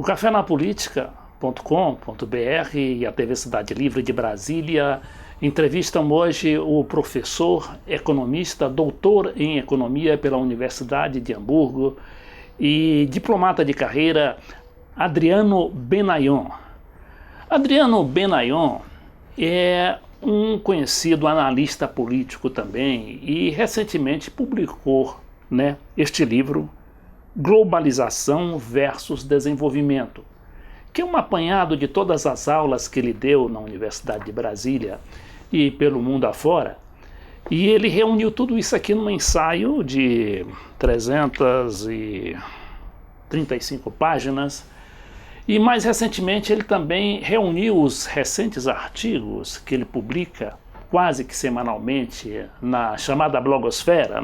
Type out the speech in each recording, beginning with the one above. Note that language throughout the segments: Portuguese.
cafénapolítica.com.br e a TV Cidade Livre de Brasília entrevistam hoje o professor, economista, doutor em economia pela Universidade de Hamburgo e diplomata de carreira, Adriano Benayon. Adriano Benayon é um conhecido analista político também e recentemente publicou, este livro, Globalização versus Desenvolvimento, que é um apanhado de todas as aulas que ele deu na Universidade de Brasília e pelo mundo afora, e ele reuniu tudo isso aqui num ensaio de 335 páginas, e mais recentemente ele também reuniu os recentes artigos que ele publica quase que semanalmente na chamada blogosfera,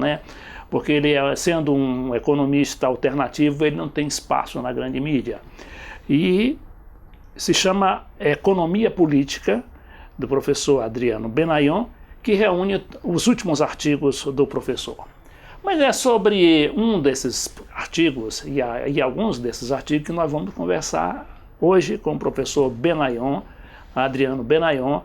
porque ele, sendo um economista alternativo, ele não tem espaço na grande mídia. E se chama Economia Política, do professor Adriano Benayon, que reúne os últimos artigos do professor. Mas é sobre um desses artigos e alguns desses artigos que nós vamos conversar hoje com o professor Benayon, Adriano Benayon,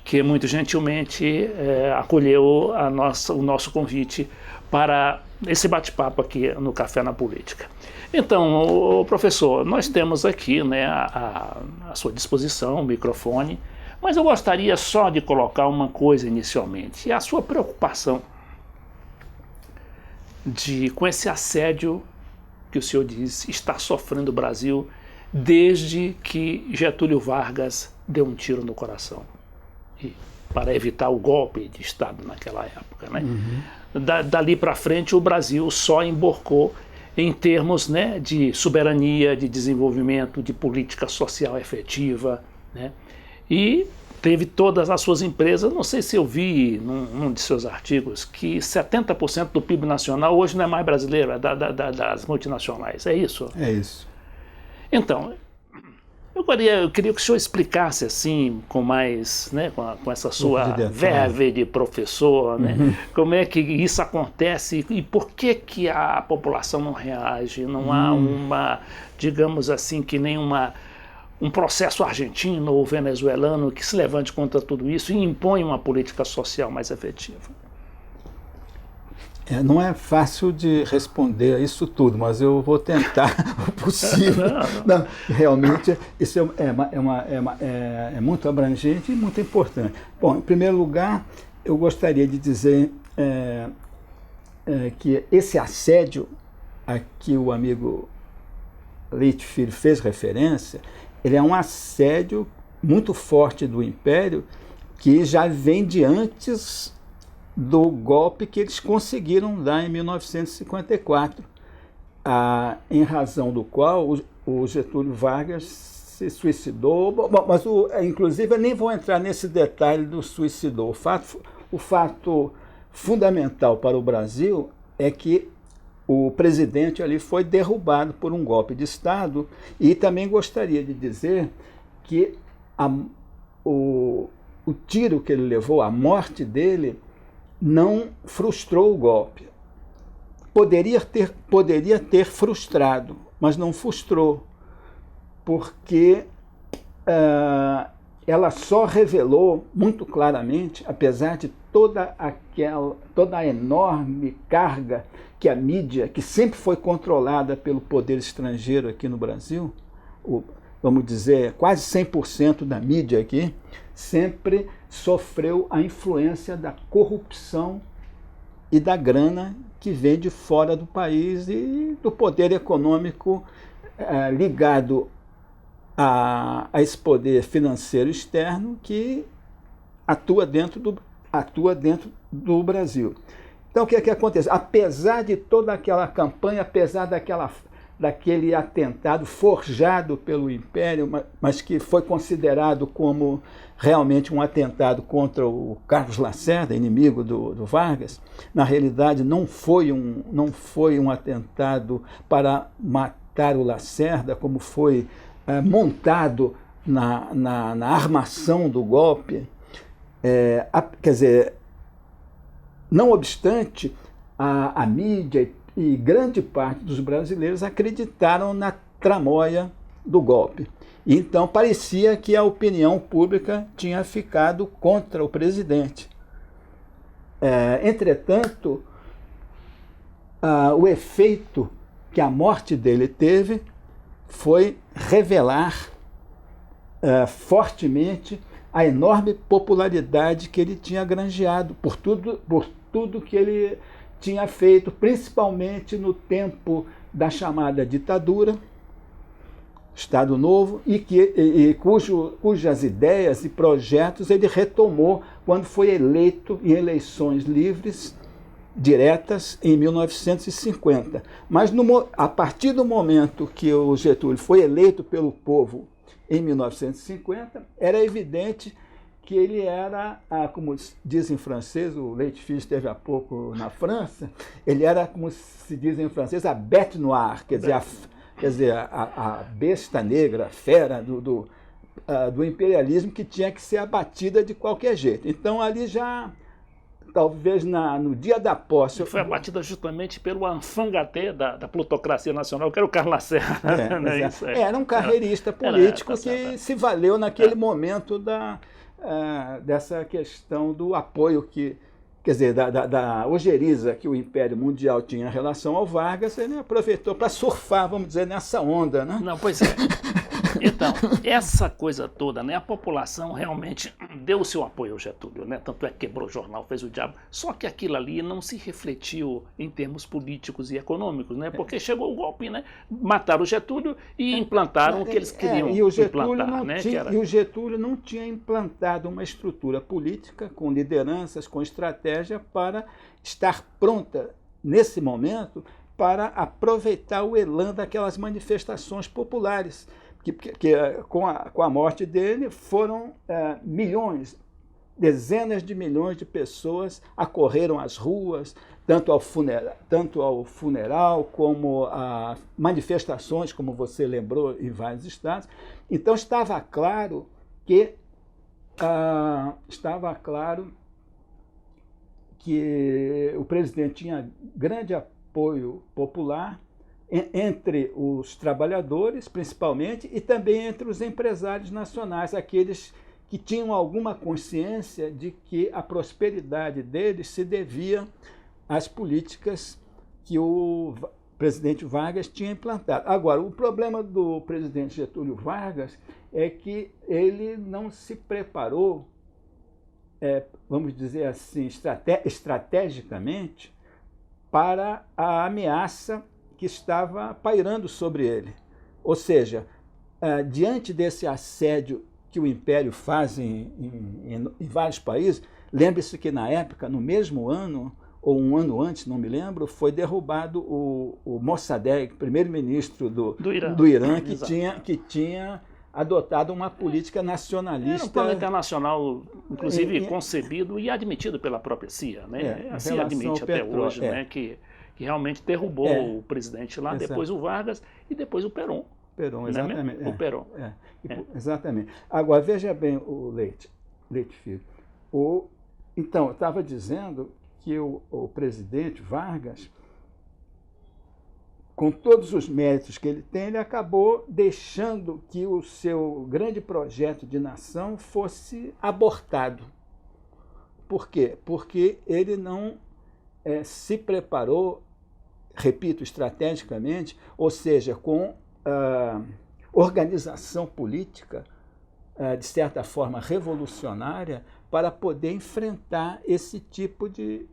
que muito gentilmente acolheu o nosso convite para esse bate-papo aqui no Café na Política. Então, professor, nós temos aqui à sua disposição o microfone, mas eu gostaria só de colocar uma coisa inicialmente, a sua preocupação com esse assédio que o senhor diz está sofrendo o Brasil desde que Getúlio Vargas deu um tiro no coração, para evitar o golpe de Estado naquela época. Dali para frente o Brasil só emborcou em termos de soberania, de desenvolvimento, de política social efetiva, e teve todas as suas empresas. Não sei se eu vi num de seus artigos que 70% do PIB nacional hoje não é mais brasileiro, é das multinacionais, é isso? É isso. Então, eu queria que o senhor explicasse assim, com mais, com essa sua verve de professor, como é que isso acontece e por que a população não reage, não há uma, digamos assim, que nem um processo argentino ou venezuelano que se levante contra tudo isso e impõe uma política social mais efetiva. Não é fácil de responder a isso tudo, mas eu vou tentar o possível. Não, realmente, isso é muito abrangente e muito importante. Bom, em primeiro lugar, eu gostaria de dizer que esse assédio a que o amigo Leite Filho fez referência, ele é um assédio muito forte do Império que já vem de antes do golpe que eles conseguiram dar em 1954, em razão do qual o Getúlio Vargas se suicidou. Bom, mas, inclusive, eu nem vou entrar nesse detalhe do suicidou. O fato fundamental para o Brasil é que o presidente ali foi derrubado por um golpe de Estado, e também gostaria de dizer que o tiro que ele levou, a morte dele, não frustrou o golpe. Poderia ter frustrado, mas não frustrou, porque ela só revelou muito claramente, apesar de toda a enorme carga que a mídia, que sempre foi controlada pelo poder estrangeiro aqui no Brasil, vamos dizer, quase 100% da mídia aqui, sempre sofreu a influência da corrupção e da grana que vem de fora do país e do poder econômico ligado a esse poder financeiro externo que atua dentro do Brasil. Então, o que é que acontece? Apesar de toda aquela campanha, apesar daquele atentado forjado pelo Império, mas que foi considerado como realmente um atentado contra o Carlos Lacerda, inimigo do Vargas, na realidade não foi um atentado para matar o Lacerda, como foi montado na armação do golpe. Quer dizer, não obstante, a mídia e grande parte dos brasileiros acreditaram na tramóia do golpe. Então parecia que a opinião pública tinha ficado contra o presidente. Entretanto, o efeito que a morte dele teve foi revelar fortemente a enorme popularidade que ele tinha granjeado por tudo que ele tinha feito, principalmente no tempo da chamada ditadura, Estado Novo, cujas ideias e projetos ele retomou quando foi eleito em eleições livres, diretas, em 1950. Mas a partir do momento que o Getúlio foi eleito pelo povo em 1950, era evidente que ele era, como diz em francês, o Leite-Filho esteve há pouco na França, ele era, como se diz em francês, a bête noire, quer dizer, a besta negra, a fera do imperialismo que tinha que ser abatida de qualquer jeito. Então ali já, talvez no dia da posse... Foi abatida justamente pelo enfant-gâté da plutocracia nacional, que era o Carlos Lacerda. Era um carreirista político que se valeu naquele momento dessa questão do apoio quer dizer, da ojeriza que o Império Mundial tinha em relação ao Vargas, ele aproveitou para surfar, vamos dizer, nessa onda, né? Não, pois é. Então, essa coisa toda, né, a população realmente deu o seu apoio ao Getúlio, né? Tanto é que quebrou o jornal, fez o diabo. Só que aquilo ali não se refletiu em termos políticos e econômicos, né? Porque chegou o golpe, né? Mataram o Getúlio e implantaram o que eles queriam implantar, né? E o Getúlio não tinha implantado uma estrutura política com lideranças, com estratégia para estar pronta nesse momento para aproveitar o elan daquelas manifestações populares. Que com a morte dele foram milhões, dezenas de milhões de pessoas acorreram às ruas, tanto ao funeral como a manifestações, como você lembrou, em vários estados. Então estava claro que o presidente tinha grande apoio popular entre os trabalhadores, principalmente, e também entre os empresários nacionais, aqueles que tinham alguma consciência de que a prosperidade deles se devia às políticas que o presidente Vargas tinha implantado. Agora, o problema do presidente Getúlio Vargas é que ele não se preparou, vamos dizer assim, estrategicamente, para a ameaça que estava pairando sobre ele. Ou seja, diante desse assédio que o Império faz em vários países, lembre-se que na época, no mesmo ano, ou um ano antes, não me lembro, foi derrubado o Mossadegh, primeiro-ministro do Irã, que tinha adotado uma política nacionalista. Era um plano internacional, inclusive concebido e admitido pela própria CIA, né? Assim admite até hoje, né? Que realmente derrubou o presidente lá, depois o Vargas e depois o Perón. Exatamente. O Perón. Exatamente. Agora, veja bem o Leite Filho. Então, eu estava dizendo que o presidente Vargas, com todos os méritos que ele tem, ele acabou deixando que o seu grande projeto de nação fosse abortado. Por quê? Porque ele não se preparou, repito, estrategicamente, ou seja, com organização política, de certa forma revolucionária, para poder enfrentar esse tipo de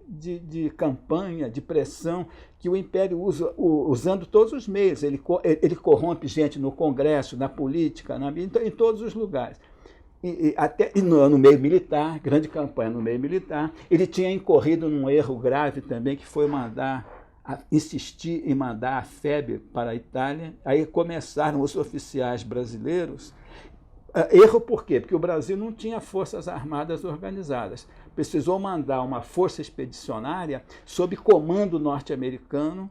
campanha, de pressão que o Império usa, usando todos os meios. Ele corrompe gente no Congresso, na política, em todos os lugares. Até no meio militar, grande campanha no meio militar. Ele tinha incorrido num erro grave também, que foi insistir em mandar a FEB para a Itália. Aí começaram os oficiais brasileiros. Erro por quê? Porque o Brasil não tinha forças armadas organizadas. Precisou mandar uma força expedicionária sob comando norte-americano,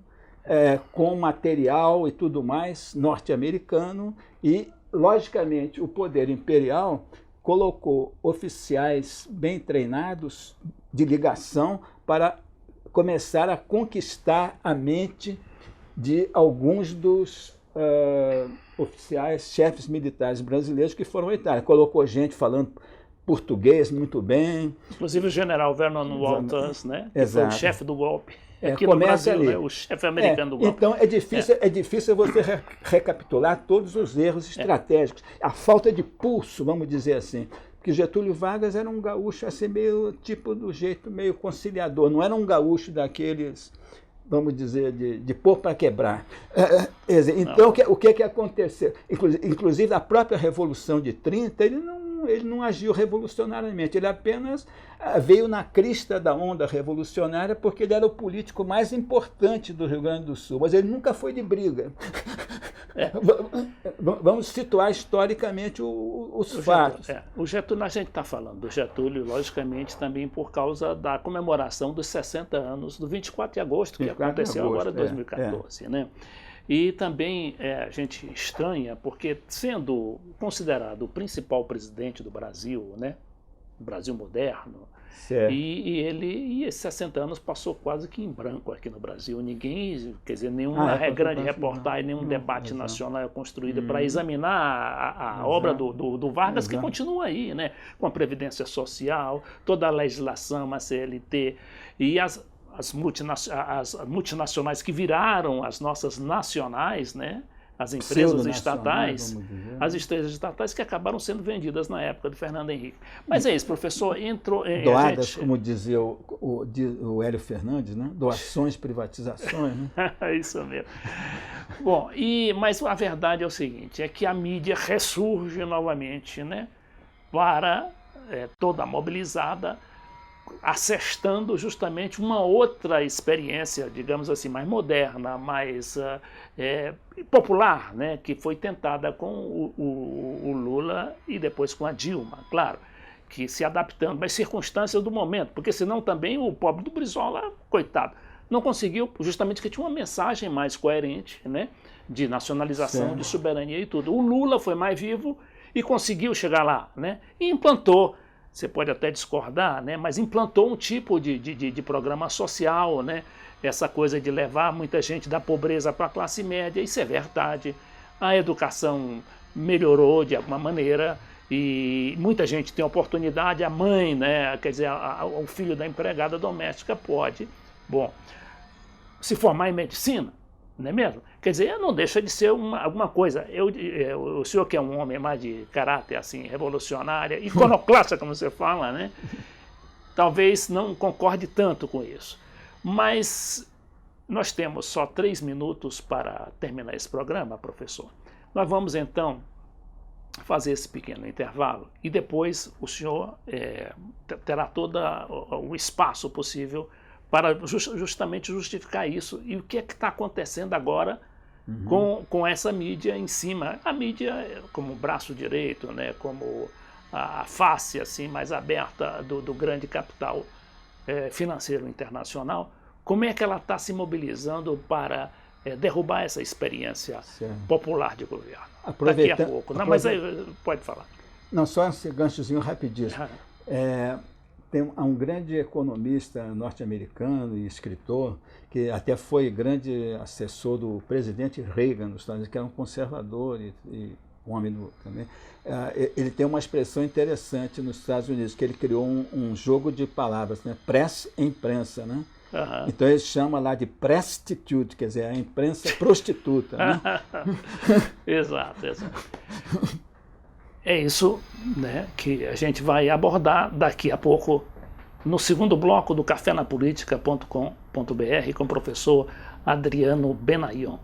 com material e tudo mais norte-americano, e, logicamente, o poder imperial colocou oficiais bem treinados de ligação para começar a conquistar a mente de alguns dos oficiais, chefes militares brasileiros que foram à Itália. Colocou gente falando português muito bem. Inclusive o general Vernon Walters, né? Que foi o chefe do golpe. Aqui Começa no Brasil, ali. né? O chefe americano do golpe. Então é difícil você recapitular todos os erros estratégicos, a falta de pulso, vamos dizer assim. Porque Getúlio Vargas era um gaúcho assim, meio tipo do jeito meio conciliador, não era um gaúcho daqueles, vamos dizer, de pôr para quebrar. Então o que aconteceu? Inclusive a própria Revolução de 30, ele não agiu revolucionariamente, ele apenas veio na crista da onda revolucionária porque ele era o político mais importante do Rio Grande do Sul, mas ele nunca foi de briga. Vamos situar historicamente os fatos. O Getúlio, a gente está falando do Getúlio, logicamente, também por causa da comemoração dos 60 anos do 24 de agosto, que aconteceu agora em 2014, né? E também a gente estranha, porque sendo considerado o principal presidente do Brasil, né? Do Brasil moderno, e esses 60 anos passou quase que em branco aqui no Brasil. Ninguém, quer dizer, nenhuma grande reportagem, nenhum debate nacional é construído para examinar a obra do Vargas, que continua aí, né? Com a Previdência Social, toda a legislação, a CLT e as multinacionais que viraram as nossas nacionais, né? As empresas estatais, as empresas estatais que acabaram sendo vendidas na época do Fernando Henrique. Mas é isso, professor, entrou... Doadas, como dizia o Hélio Fernandes, né? Doações, privatizações. Né? Isso mesmo. Bom, mas a verdade é o seguinte, é que a mídia ressurge novamente, né? Para toda mobilizada, assestando justamente uma outra experiência, digamos assim, mais moderna, mais popular, né, que foi tentada com o Lula e depois com a Dilma, claro, que se adaptando às circunstâncias do momento, porque senão também o pobre do Brizola, coitado, não conseguiu, justamente porque tinha uma mensagem mais coerente, né, de nacionalização, de soberania e tudo. O Lula foi mais vivo e conseguiu chegar lá, né, e implantou. Você pode até discordar, né? Mas implantou um tipo de programa social, né? Essa coisa de levar muita gente da pobreza para a classe média, isso é verdade. A educação melhorou de alguma maneira e muita gente tem oportunidade, a mãe, né? Quer dizer, o filho da empregada doméstica pode, se formar em medicina, não é mesmo? Quer dizer, não deixa de ser alguma coisa. O senhor que é um homem mais de caráter assim, revolucionário, iconoclasta, como você fala, né? Talvez não concorde tanto com isso. Mas nós temos só 3 minutos para terminar esse programa, professor. Nós vamos então fazer esse pequeno intervalo e depois o senhor terá todo o espaço possível para justamente justificar isso. E o que é que está acontecendo agora com essa mídia em cima? A mídia como braço direito, né, como a face assim, mais aberta do grande capital financeiro internacional. Como é que ela está se mobilizando para derrubar essa experiência popular de governo? Daqui a pouco. Não, mas aí, pode falar. Não, só esse ganchozinho rapidíssimo. Há um grande economista norte-americano e escritor, que até foi grande assessor do presidente Reagan nos Estados Unidos, que era um conservador e homem também. Ele tem uma expressão interessante nos Estados Unidos, que ele criou um jogo de palavras, né? Press e imprensa, né? Então ele chama lá de prostitute, quer dizer, a imprensa prostituta. Né? Exato. É isso, né, que a gente vai abordar daqui a pouco no segundo bloco do cafenapolitica.com.br com o professor Adriano Benayon.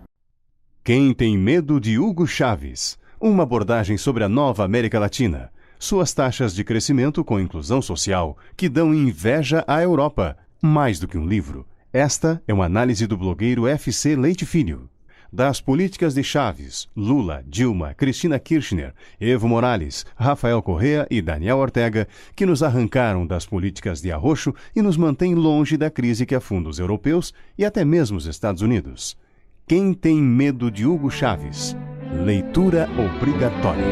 Quem tem medo de Hugo Chávez? Uma abordagem sobre a nova América Latina. Suas taxas de crescimento com inclusão social que dão inveja à Europa. Mais do que um livro, esta é uma análise do blogueiro FC Leite Filho. Das políticas de Chávez, Lula, Dilma, Cristina Kirchner, Evo Morales, Rafael Correa e Daniel Ortega, que nos arrancaram das políticas de arroxo e nos mantêm longe da crise que afunda os europeus e até mesmo os Estados Unidos. Quem tem medo de Hugo Chávez? Leitura obrigatória.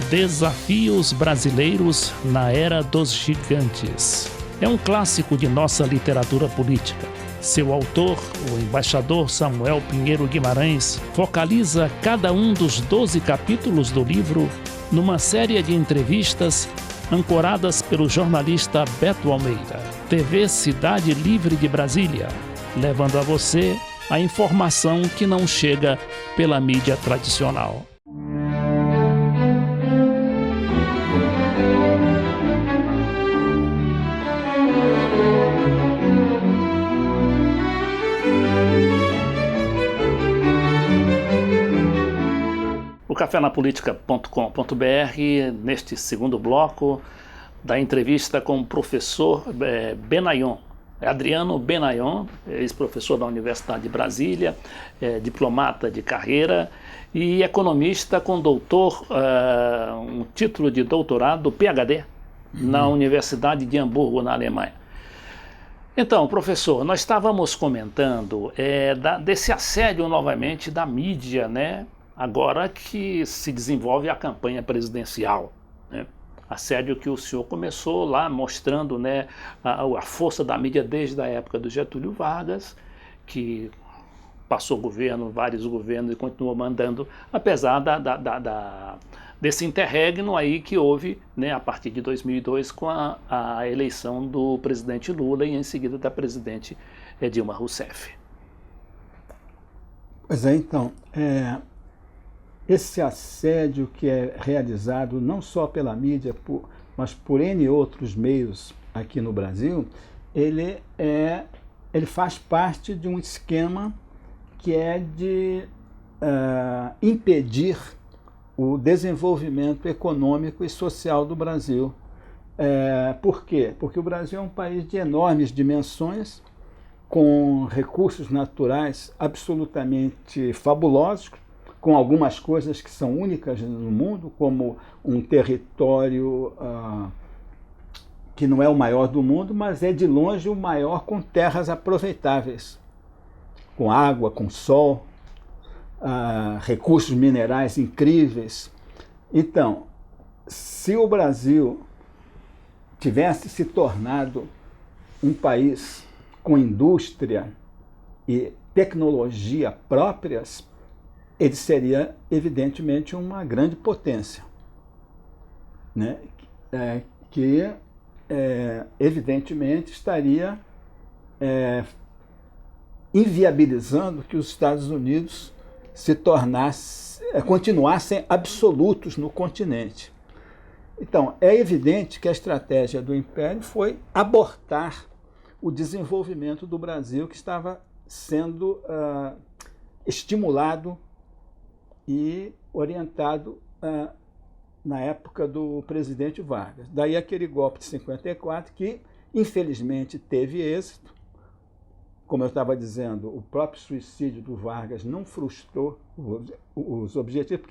Desafios brasileiros na era dos gigantes. É um clássico de nossa literatura política. Seu autor, o embaixador Samuel Pinheiro Guimarães, focaliza cada um dos 12 capítulos do livro numa série de entrevistas ancoradas pelo jornalista Beto Almeida, TV Cidade Livre de Brasília, levando a você a informação que não chega pela mídia tradicional. O cafenapolitica.com.br, neste segundo bloco da entrevista com o professor Benayon, Adriano Benayon, ex-professor da Universidade de Brasília, diplomata de carreira e economista com um título de doutorado, PhD, na Universidade de Hamburgo, na Alemanha. Então, professor, nós estávamos comentando desse assédio novamente da mídia, né? Agora que se desenvolve a campanha presidencial, né? Assédio que o senhor começou lá mostrando, né, a força da mídia desde a época do Getúlio Vargas, que passou vários governos e continuou mandando, apesar desse interregno aí que houve, né, a partir de 2002 com a eleição do presidente Lula e em seguida da presidente Dilma Rousseff. Pois é, então, esse assédio que é realizado não só pela mídia, mas por N outros meios aqui no Brasil, ele faz parte de um esquema que é de impedir o desenvolvimento econômico e social do Brasil. Por quê? Porque o Brasil é um país de enormes dimensões, com recursos naturais absolutamente fabulosos, com algumas coisas que são únicas no mundo, como um território que não é o maior do mundo, mas é de longe o maior, com terras aproveitáveis, com água, com sol, recursos minerais incríveis. Então, se o Brasil tivesse se tornado um país com indústria e tecnologia próprias, ele seria, evidentemente, uma grande potência, né? Que, evidentemente, estaria inviabilizando que os Estados Unidos continuassem absolutos no continente. Então, é evidente que a estratégia do Império foi abortar o desenvolvimento do Brasil, que estava sendo estimulado e orientado na época do presidente Vargas. Daí aquele golpe de 54 que, infelizmente, teve êxito. Como eu estava dizendo, o próprio suicídio do Vargas não frustrou os objetivos.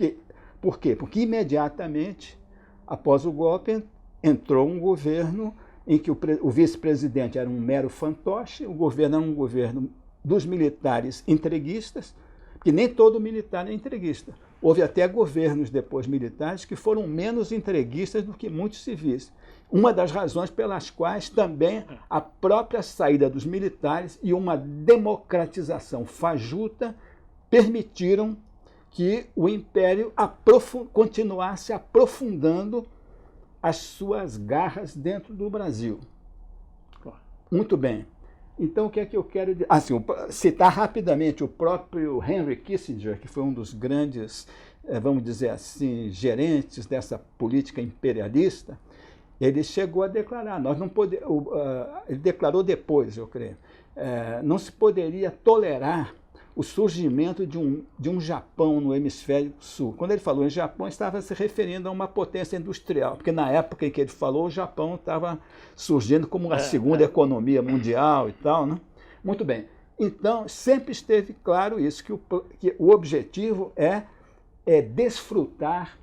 Por quê? Porque imediatamente, após o golpe, entrou um governo em que o vice-presidente era um mero fantoche, o governo era um governo dos militares entreguistas, que nem todo militar é entreguista. Houve até governos depois militares que foram menos entreguistas do que muitos civis. Uma das razões pelas quais também a própria saída dos militares e uma democratização fajuta permitiram que o Império continuasse aprofundando as suas garras dentro do Brasil. Muito bem. Então, o que é que eu quero dizer? Citar rapidamente o próprio Henry Kissinger, que foi um dos grandes, vamos dizer assim, gerentes dessa política imperialista. Ele chegou a declarar, ele declarou depois, eu creio, não se poderia tolerar o surgimento de um Japão no hemisfério sul. Quando ele falou em Japão, estava se referindo a uma potência industrial, porque na época em que ele falou, o Japão estava surgindo como a segunda economia mundial e tal, né? Muito bem. Então, sempre esteve claro isso, que o objetivo é desfrutar,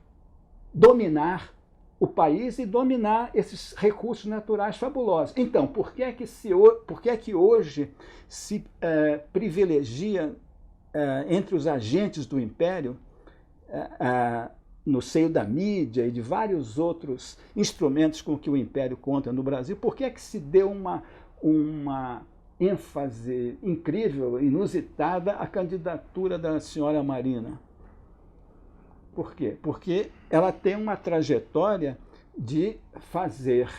dominar o país e dominar esses recursos naturais fabulosos. Então, por que é que hoje se privilegia entre os agentes do Império no seio da mídia e de vários outros instrumentos com que o Império conta no Brasil, por que é que se deu uma ênfase incrível, inusitada à candidatura da senhora Marina? Por quê? Porque ela tem uma trajetória de fazer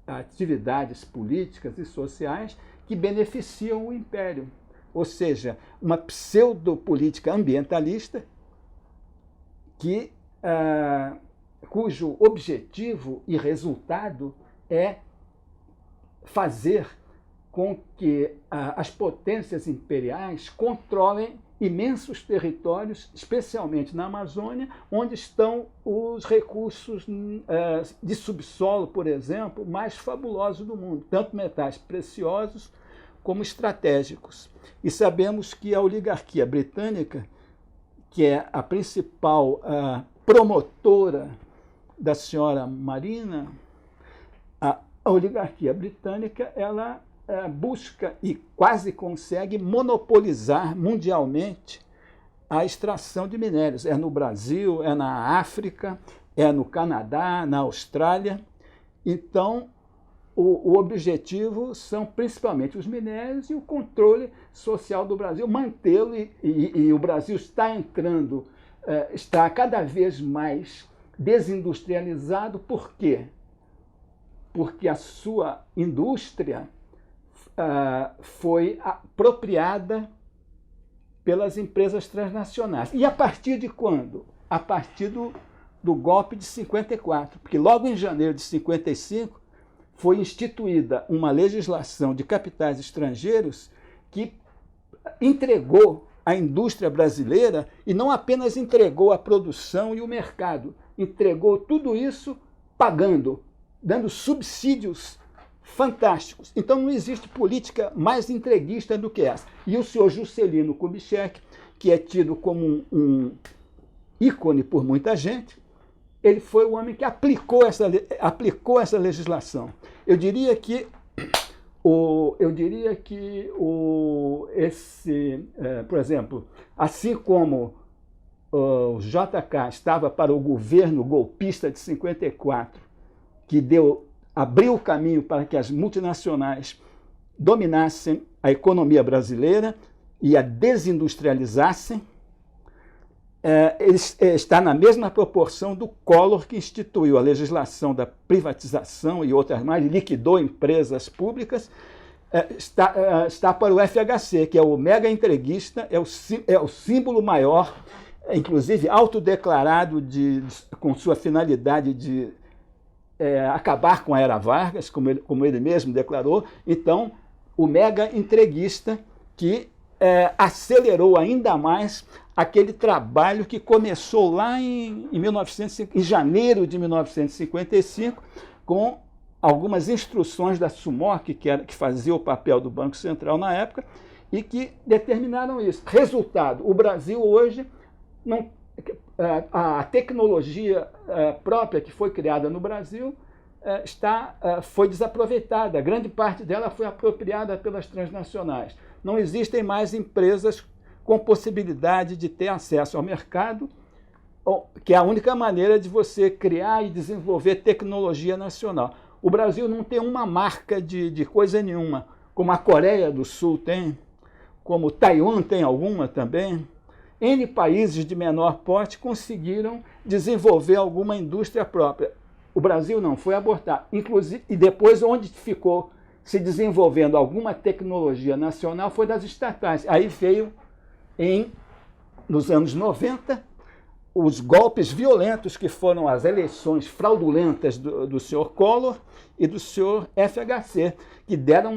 atividades políticas e sociais que beneficiam o Império. Ou seja, uma pseudopolítica ambientalista cujo objetivo e resultado é fazer com que as potências imperiais controlem imensos territórios, especialmente na Amazônia, onde estão os recursos de subsolo, por exemplo, mais fabulosos do mundo, tanto metais preciosos como estratégicos. E sabemos que a oligarquia britânica, que é a principal promotora da senhora Marina, a oligarquia britânica, ela busca e quase consegue monopolizar mundialmente a extração de minérios. É no Brasil, é na África, é no Canadá, na Austrália. Então, o objetivo são principalmente os minérios e o controle social do Brasil, mantê-lo, e o Brasil está entrando, está cada vez mais desindustrializado. Por quê? Porque a sua indústria foi apropriada pelas empresas transnacionais. E a partir de quando? A partir do golpe de 54, porque logo em janeiro de 55 foi instituída uma legislação de capitais estrangeiros que entregou a indústria brasileira, e não apenas entregou a produção e o mercado, entregou tudo isso pagando, dando subsídios fantásticos. Então não existe política mais entreguista do que essa. E o senhor Juscelino Kubitschek, que é tido como um ícone por muita gente, ele foi o homem que aplicou essa legislação. Eu diria que por exemplo, assim como o JK estava para o governo golpista de 54, que abriu o caminho para que as multinacionais dominassem a economia brasileira e a desindustrializassem, está na mesma proporção do Collor, que instituiu a legislação da privatização e outras mais, liquidou empresas públicas, está para o FHC, que é o mega entreguista, é o símbolo maior, inclusive autodeclarado com sua finalidade de acabar com a era Vargas, como ele mesmo declarou. Então, o mega entreguista que acelerou ainda mais aquele trabalho que começou lá em janeiro de 1955, com algumas instruções da SUMOC, que fazia o papel do Banco Central na época, e que determinaram isso. Resultado, o Brasil hoje, a tecnologia própria que foi criada no Brasil foi desaproveitada. Grande parte dela foi apropriada pelas transnacionais. Não existem mais empresas com possibilidade de ter acesso ao mercado, que é a única maneira de você criar e desenvolver tecnologia nacional. O Brasil não tem uma marca de coisa nenhuma, como a Coreia do Sul tem, como Taiwan tem alguma também. N países de menor porte conseguiram desenvolver alguma indústria própria. O Brasil não, foi abortar. Inclusive, e depois, onde ficou se desenvolvendo alguma tecnologia nacional, foi das estatais. Aí veio, nos anos 90, os golpes violentos, que foram as eleições fraudulentas do senhor Collor e do senhor FHC, que deram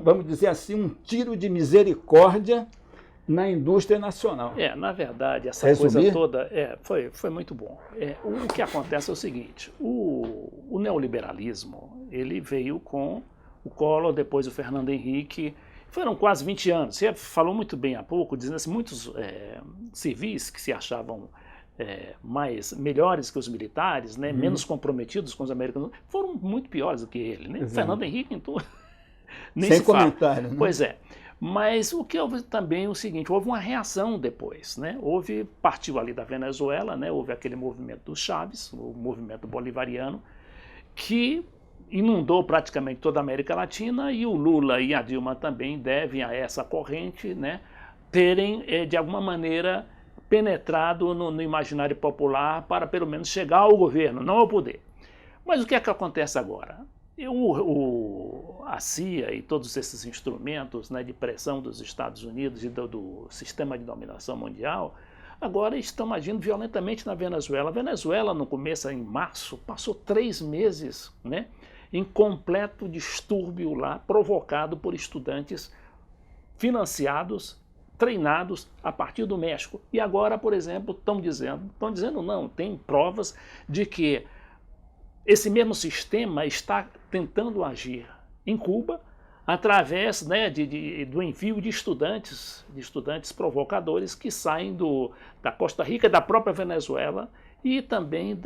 vamos dizer assim, um tiro de misericórdia na indústria nacional. Na verdade, essa coisa toda foi muito bom. O que acontece é o seguinte: o neoliberalismo, ele veio com o Collor, depois o Fernando Henrique. Foram quase 20 anos. Você falou muito bem há pouco, dizendo assim, muitos civis que se achavam melhores que os militares, né, menos comprometidos com os americanos, foram muito piores do que ele. Né? Fernando Henrique, então, Nem Sem se fala. comentário, né? Pois é. Mas o que houve também é o seguinte, houve uma reação depois, né? Partiu ali da Venezuela, né? Houve aquele movimento do Chávez, o movimento bolivariano, que inundou praticamente toda a América Latina, e o Lula e a Dilma também devem a essa corrente, né, terem, de alguma maneira, penetrado no imaginário popular para, pelo menos, chegar ao governo, não ao poder. Mas o que é que acontece agora? A CIA e todos esses instrumentos, né, de pressão dos Estados Unidos e do sistema de dominação mundial agora estão agindo violentamente na Venezuela. A Venezuela, no começo, em março, passou 3 meses, né, em completo distúrbio lá, provocado por estudantes financiados, treinados a partir do México. E agora, por exemplo, estão dizendo não, tem provas de que esse mesmo sistema está tentando agir em Cuba através, né, do envio de estudantes provocadores que saem da Costa Rica, da própria Venezuela e também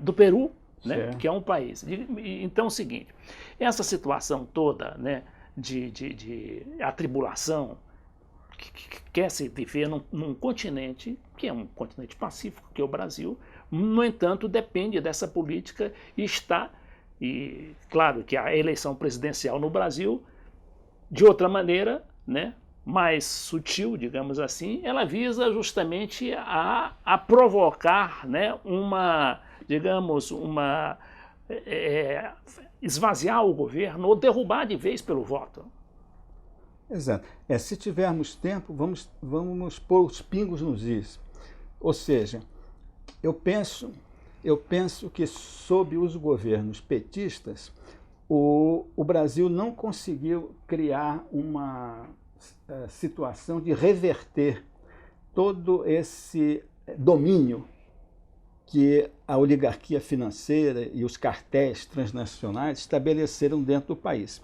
do Peru, né, que é um país. Então é o seguinte, essa situação toda, né, de atribulação que quer se viver num continente que é um continente pacífico, que é o Brasil, no entanto, depende dessa política e claro que a eleição presidencial no Brasil, de outra maneira, né, mais sutil, digamos assim, ela visa justamente a provocar, né, esvaziar o governo ou derrubar de vez pelo voto. Exato. Se tivermos tempo, vamos pôr os pingos nos is. Ou seja, eu penso que sob os governos petistas, o Brasil não conseguiu criar uma situação de reverter todo esse domínio que a oligarquia financeira e os cartéis transnacionais estabeleceram dentro do país.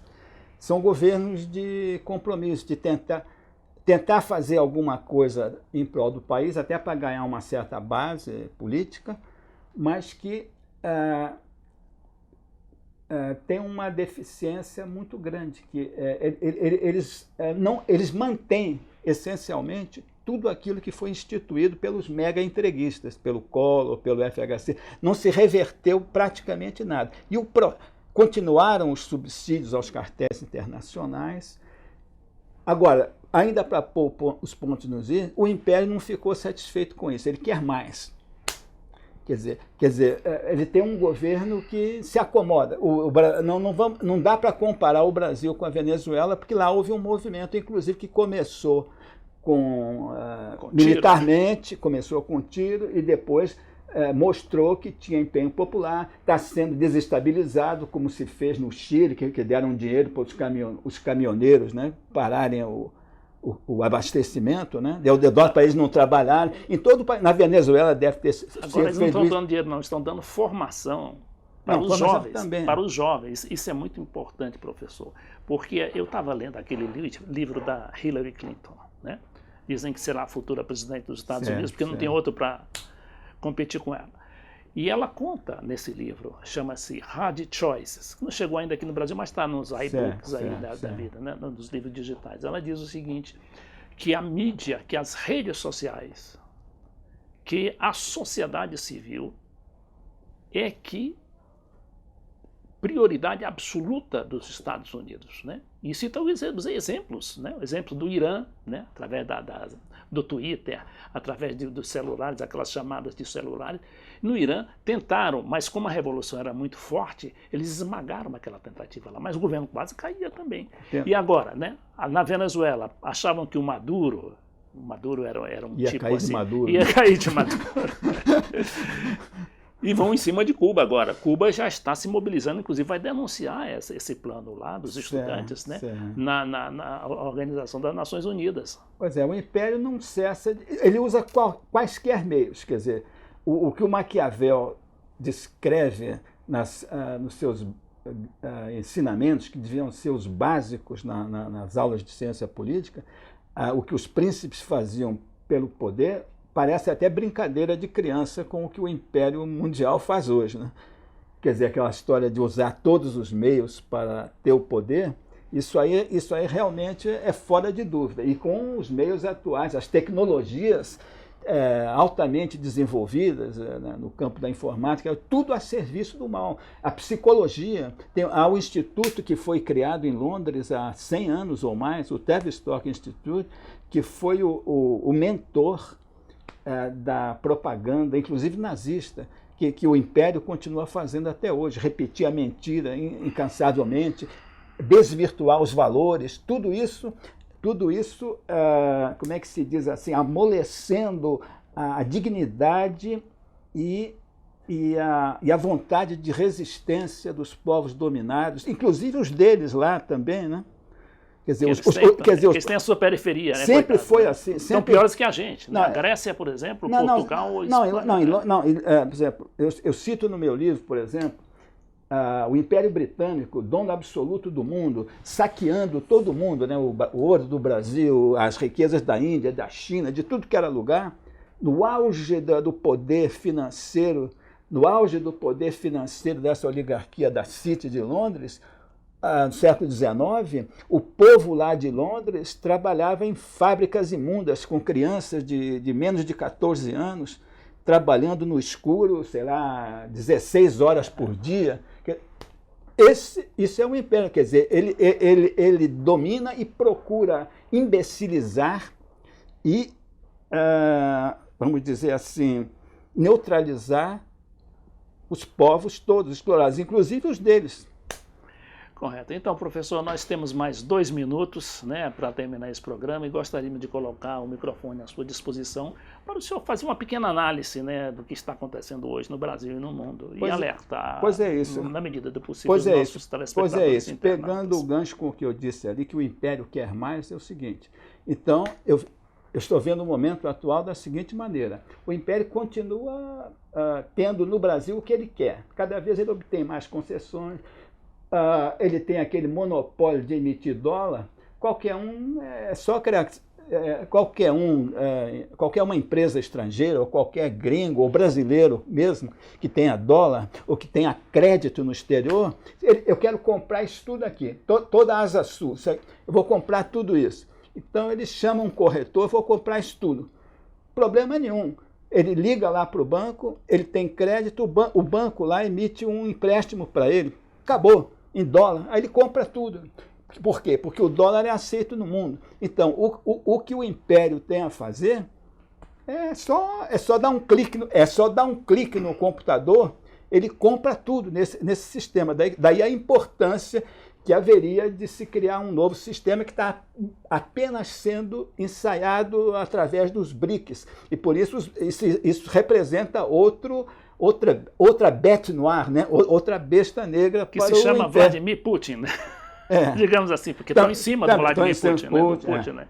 São governos de compromisso, de tentar fazer alguma coisa em prol do país, até para ganhar uma certa base política, mas que tem uma deficiência muito grande, que eles mantêm essencialmente tudo aquilo que foi instituído pelos mega entreguistas, pelo Collor, pelo FHC. Não se reverteu praticamente nada. E continuaram os subsídios aos cartéis internacionais. Agora, ainda para pôr os pontos nos is, o Império não ficou satisfeito com isso, ele quer mais. Quer dizer, ele tem um governo que se acomoda. Não dá para comparar o Brasil com a Venezuela, porque lá houve um movimento, inclusive, que começou militarmente, começou com tiro e depois mostrou que tinha empenho popular, está sendo desestabilizado, como se fez no Chile, que deram dinheiro para os caminhoneiros, né, pararem o abastecimento, né? Deu dedó para eles não trabalharem. Em todo o país, na Venezuela deve ter sido. Agora eles não estão dando dinheiro, não, estão dando formação para os jovens. Também. Para os jovens. Isso é muito importante, professor, porque eu estava lendo aquele livro da Hillary Clinton, né? Dizem que será a futura presidente dos Estados Unidos, porque não tem outro para competir com ela. E ela conta nesse livro, chama-se Hard Choices, que não chegou ainda aqui no Brasil, mas está nos iBooks da vida, né, nos livros digitais. Ela diz o seguinte, que a mídia, que as redes sociais, que a sociedade civil é que prioridade absoluta dos Estados Unidos, né? E citam exemplos, né? O exemplo do Irã, né? Através do Twitter, através dos celulares, aquelas chamadas de celulares. No Irã tentaram, mas como a revolução era muito forte, eles esmagaram aquela tentativa lá, mas o governo quase caía também. E agora, né? Na Venezuela, achavam que o Maduro era um tipo assim... Ia cair de Maduro. E vão em cima de Cuba agora. Cuba já está se mobilizando, inclusive vai denunciar esse plano lá dos estudantes, né, na Organização das Nações Unidas. Pois é, o Império não cessa, ele usa quaisquer meios, quer dizer, o que o Maquiavel descreve nos seus ensinamentos, que deviam ser os básicos nas aulas de ciência política, o que os príncipes faziam pelo poder, parece até brincadeira de criança com o que o Império Mundial faz hoje, né? Quer dizer, aquela história de usar todos os meios para ter o poder, Isso aí realmente é fora de dúvida. E com os meios atuais, as tecnologias altamente desenvolvidas né, no campo da informática, tudo a serviço do mal. A psicologia, há um instituto que foi criado em Londres há 100 anos ou mais, o Tavistock Institute, que foi o mentor da propaganda, inclusive nazista, que o Império continua fazendo até hoje, repetir a mentira incansavelmente, desvirtuar os valores, tudo isso, como é que se diz assim, amolecendo a dignidade e a vontade de resistência dos povos dominados, inclusive os deles lá também, né? Quer dizer, eles têm a sua periferia, né? Sempre foi assim. São piores que a gente. Né? A Grécia, por exemplo, Portugal... Por exemplo, eu cito no meu livro, por exemplo, o Império Britânico, dono absoluto do mundo, saqueando todo mundo, né? O ouro do Brasil, as riquezas da Índia, da China, de tudo que era lugar, no auge do poder financeiro, dessa oligarquia da City de Londres, no século XIX, o povo lá de Londres trabalhava em fábricas imundas com crianças de menos de 14 anos, trabalhando no escuro, sei lá, 16 horas por dia. Isso é um império, quer dizer, ele domina e procura imbecilizar e, vamos dizer assim, neutralizar os povos todos explorados, inclusive os deles. Correto. Então, professor, nós temos mais 2 minutos, né, para terminar esse programa e gostaríamos de colocar o microfone à sua disposição para o senhor fazer uma pequena análise, né, do que está acontecendo hoje no Brasil e no mundo e alertar, na medida do possível, os nossos telespectadores. Pois é isso. Pegando o gancho com o que eu disse ali, que o Império quer mais, é o seguinte. Então, eu estou vendo o momento atual da seguinte maneira. O Império continua tendo no Brasil o que ele quer. Cada vez ele obtém mais concessões. Ele tem aquele monopólio de emitir dólar, qualquer uma empresa estrangeira, ou qualquer gringo, ou brasileiro mesmo, que tenha dólar, ou que tenha crédito no exterior, eu quero comprar isso tudo aqui, toda a Asa Sul, eu vou comprar tudo isso. Então eles chamam um corretor, vou comprar isso tudo. Problema nenhum. Ele liga lá para o banco, ele tem crédito, o banco lá emite um empréstimo para ele, acabou. Em dólar, aí ele compra tudo. Por quê? Porque o dólar é aceito no mundo. Então, o que o Império tem a fazer é só dar um clique no computador, ele compra tudo nesse sistema. Daí a importância que haveria de se criar um novo sistema que está apenas sendo ensaiado através dos BRICS. E por isso representa outra bête noire, né? Outra besta negra que se chama Vladimir Putin, né? Digamos assim, porque estão em cima do Vladimir Putin, né?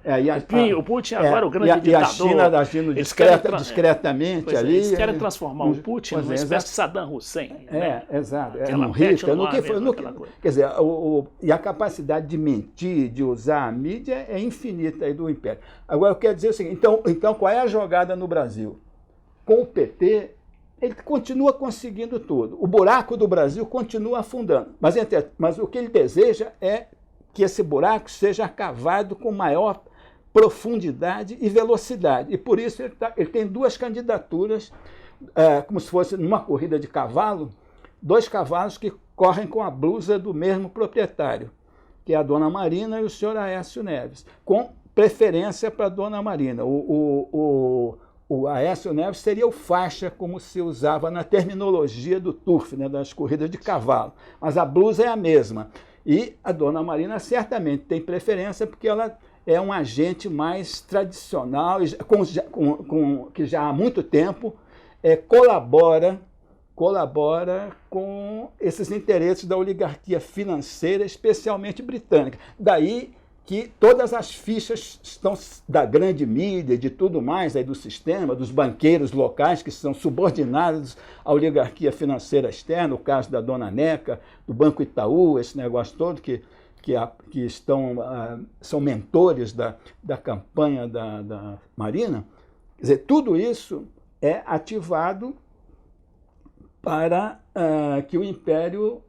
O Putin agora, o grande ditador. E a China agindo discretamente ali. Eles querem transformar o Putin numa espécie de Saddam Hussein. Exato. No Hitler, quer dizer, e a capacidade de mentir, de usar a mídia é infinita aí do Império. Agora, eu quero dizer o seguinte, então qual é a jogada no Brasil? Com o PT, ele continua conseguindo tudo. O buraco do Brasil continua afundando. Mas o que ele deseja é que esse buraco seja cavado com maior profundidade e velocidade. E por isso ele tem 2 candidaturas, como se fosse numa corrida de cavalo, 2 cavalos que correm com a blusa do mesmo proprietário, que é a dona Marina e o senhor Aécio Neves, com preferência para a dona Marina. O Aécio Neves seria o faixa, como se usava na terminologia do turf, né, das corridas de cavalo. Mas a blusa é a mesma. E a dona Marina certamente tem preferência porque ela é um agente mais tradicional, que já há muito tempo colabora com esses interesses da oligarquia financeira, especialmente britânica. Daí que todas as fichas estão da grande mídia, de tudo mais aí do sistema, dos banqueiros locais que são subordinados à oligarquia financeira externa, o caso da dona Neca, do Banco Itaú, esse negócio todo que são mentores da campanha da Marina. Quer dizer, tudo isso é ativado para que o Império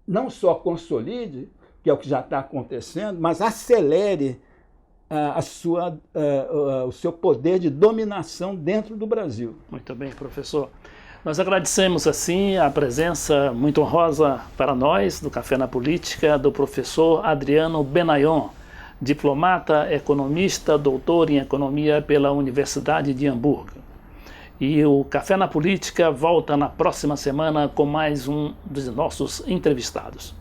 não só consolide, que é o que já está acontecendo, mas acelere o seu poder de dominação dentro do Brasil. Muito bem, professor. Nós agradecemos, assim, a presença muito honrosa para nós, do Café na Política, do professor Adriano Benayon, diplomata, economista, doutor em economia pela Universidade de Hamburgo. E o Café na Política volta na próxima semana com mais um dos nossos entrevistados.